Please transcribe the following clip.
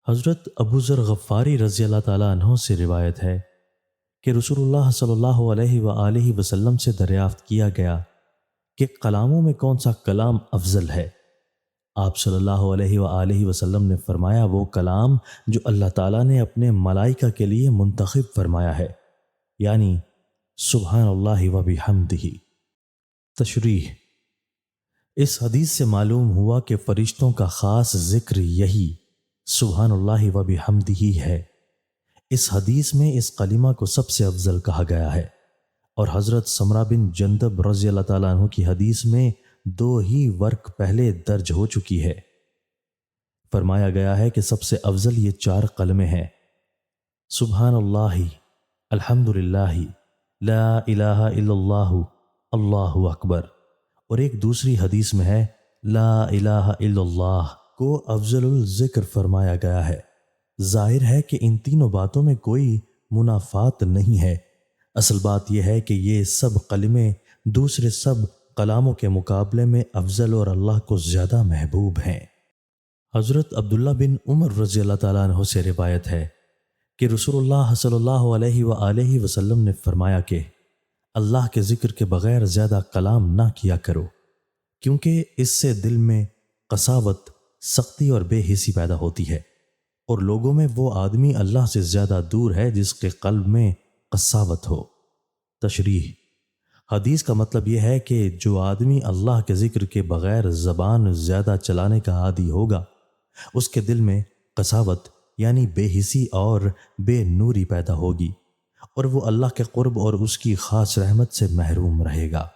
حضرت ابو ذر غفاری رضی اللہ تعالیٰ عنہ سے روایت ہے کہ رسول اللہ صلی اللہ علیہ وآلہ وسلم سے دریافت کیا گیا کہ کلاموں میں کون سا کلام افضل ہے۔ آپ صلی اللہ علیہ وآلہ وسلم نے فرمایا، وہ کلام جو اللہ تعالیٰ نے اپنے ملائکہ کے لیے منتخب فرمایا ہے، یعنی سبحان اللہ و بحمدہ۔ تشریح: اس حدیث سے معلوم ہوا کہ فرشتوں کا خاص ذکر یہی سبحان اللہ و بحمدہ ہے۔ اس حدیث میں اس کلمہ کو سب سے افضل کہا گیا ہے، اور حضرت سمرہ بن جندب رضی اللہ تعالیٰ عنہ کی حدیث میں 2 ہی ورق پہلے درج ہو چکی ہے۔ فرمایا گیا ہے کہ سب سے افضل یہ 4 کلمے ہیں: سبحان اللہ، الحمدللہ، لا الہ الا اللہ، اللہ اکبر۔ اور ایک دوسری حدیث میں ہے لا الہ الا اللہ کو افضل الذکر فرمایا گیا ہے۔ ظاہر ہے کہ ان تینوں باتوں میں کوئی منافات نہیں ہے۔ اصل بات یہ ہے کہ یہ سب کلمے دوسرے سب کلاموں کے مقابلے میں افضل اور اللہ کو زیادہ محبوب ہیں۔ حضرت عبداللہ بن عمر رضی اللہ تعالیٰ عنہ سے روایت ہے کہ رسول اللہ صلی اللہ علیہ وآلہ وسلم نے فرمایا کہ اللہ کے ذکر کے بغیر زیادہ کلام نہ کیا کرو، کیونکہ اس سے دل میں قساوت، سختی اور بے حسی پیدا ہوتی ہے، اور لوگوں میں وہ آدمی اللہ سے زیادہ دور ہے جس کے قلب میں قساوت ہو۔ تشریح: حدیث کا مطلب یہ ہے کہ جو آدمی اللہ کے ذکر کے بغیر زبان زیادہ چلانے کا عادی ہوگا، اس کے دل میں قساوت یعنی بے حسی اور بے نوری پیدا ہوگی، اور وہ اللہ کے قرب اور اس کی خاص رحمت سے محروم رہے گا۔